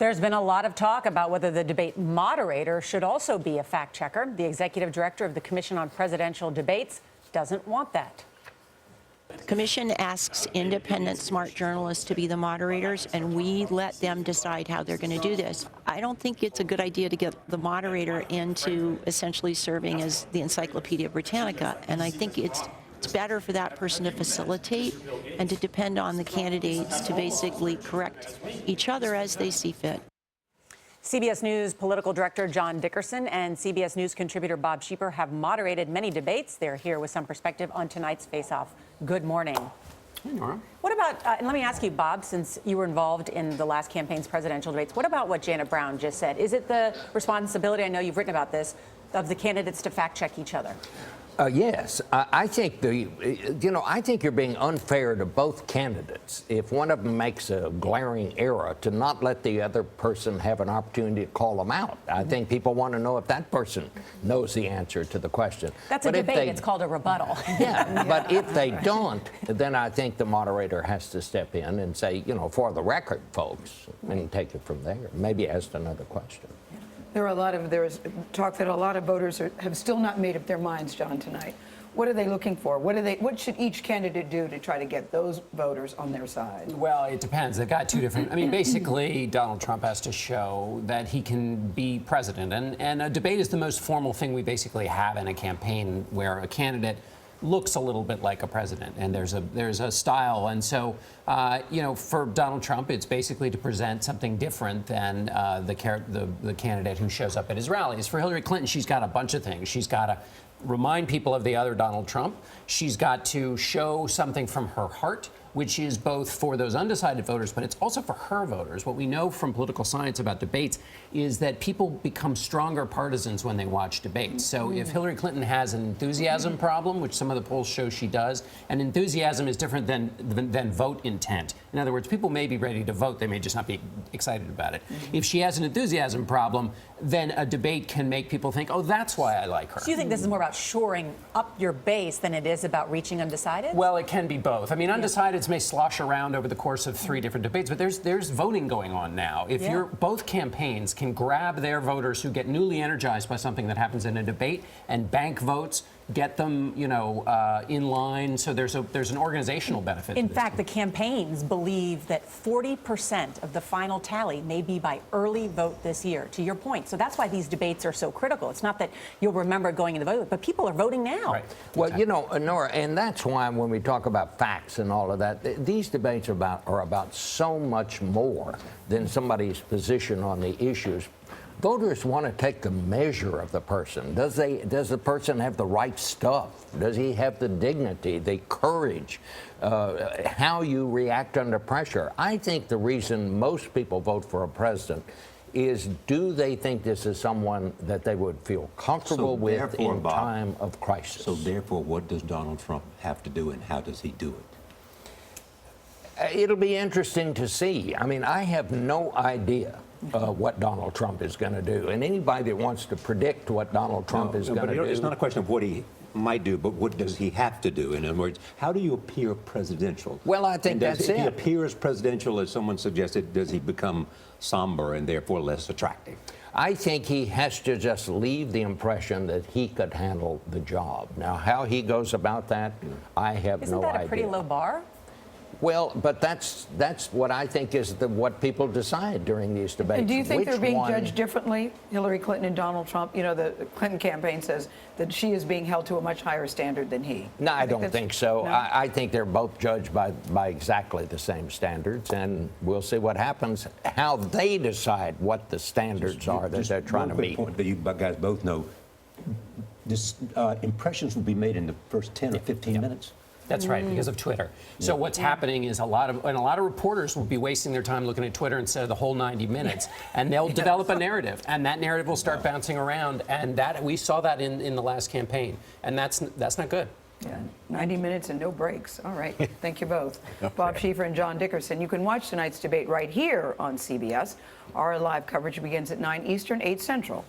There's been a lot of talk about whether the debate moderator should also be a fact checker. The executive director of the Commission on Presidential Debates doesn't want that. The commission asks independent, smart journalists to be the moderators, and we let them decide how they're going to do this. I don't think it's a good idea to get the moderator into essentially serving as the Encyclopedia Britannica, and I think it's better for that person to facilitate and to depend on the candidates to basically correct each other as they see fit. CBS News political director John Dickerson and CBS News contributor Bob Schieffer have moderated many debates. They're here with some perspective on tonight's face-off. Good morning. Hey, Nora. What about, and let me ask you, Bob, since you were involved in the last campaign's presidential debates, what about what Janet Brown just said? Is it the responsibility, I know you've written about this, of the candidates to fact-check each other? Yes, I think I think you're being unfair to both candidates if one of them makes a glaring error to not let the other person have an opportunity to call them out. I think people want to know if that person knows the answer to the question. That's a debate. It's called a rebuttal. Yeah, but if they don't, then I think the moderator has to step in and say, for the record, folks, and take it from there. Maybe ask another question. There's talk that a lot of voters have still not made up their minds, John, tonight. What are they looking for? What should each candidate do to try to get those voters on their side? Well, it depends. They've got two different. I mean, basically, Donald Trump has to show that he can be president. And a debate is the most formal thing we basically have in a campaign where a candidate looks a little bit like a president, and there's a style, and so for Donald Trump, it's basically to present something different than the candidate who shows up at his rallies. For Hillary Clinton, she's got a bunch of things. She's got to remind people of the other Donald Trump. She's got to show something from her heart, which is both for those undecided voters, but it's also for her voters. What we know from political science about debates is that people become stronger partisans when they watch debates. So if Hillary Clinton has an enthusiasm problem, which some of the polls show she does, and enthusiasm is different than vote intent. In other words, people may be ready to vote, they may just not be excited about it. If she has an enthusiasm problem, then a debate can make people think, oh, that's why I like her. So you think this is more about shoring up your base than it is about reaching undecided? Well, it can be both. I mean, undecideds may slosh around over the course of 3 different debates, but there's voting going on now. If both campaigns can grab their voters who get newly energized by something that happens in a debate and bank votes, get them, in line. So there's an organizational benefit. In fact, the campaigns believe that 40% of the final tally may be by early vote this year, to your point. So that's why these debates are so critical. It's not that you'll remember going into the vote, but people are voting now. Right. Well, Nora, and that's why when we talk about facts and all of that, these debates are about so much more than somebody's position on the issues. Voters want to take the measure of the person. Does the person have the right stuff? Does he have the dignity, the courage, how you react under pressure? I think the reason most people vote for a president is, do they think this is someone that they would feel comfortable with in time of crisis? So therefore, what does Donald Trump have to do, and how does he do it? It'll be interesting to see. I mean, I have no idea what Donald Trump is going to do. And anybody that wants to predict what Donald Trump is going to do... It's not a question of what he might do, but what does he have to do? In other words, how do you appear presidential? Well, I think that's it. If he appears presidential, as someone suggested, does he become somber and therefore less attractive? I think he has to just leave the impression that he could handle the job. Now, how he goes about that, I have no idea. Isn't that a pretty low bar? Well, but that's what I think is what people decide during these debates. And do you think they're being judged differently, Hillary Clinton and Donald Trump? The Clinton campaign says that she is being held to a much higher standard than he. No, I don't think so. No? I think they're both judged by exactly the same standards, and we'll see what happens, how they decide what the standards are that they're trying to meet. Point that you guys both know, impressions will be made in the first 10 or 15 minutes. That's right, because of Twitter. So what's happening is a lot of reporters will be wasting their time looking at Twitter instead of the whole 90 minutes, and they'll develop a narrative, and that narrative will start bouncing around, and we saw that in the last campaign, and that's not good. Yeah, 90 minutes and no breaks. All right, thank you both. Bob Schieffer and John Dickerson. You can watch tonight's debate right here on CBS. Our live coverage begins at 9 Eastern, 8 Central.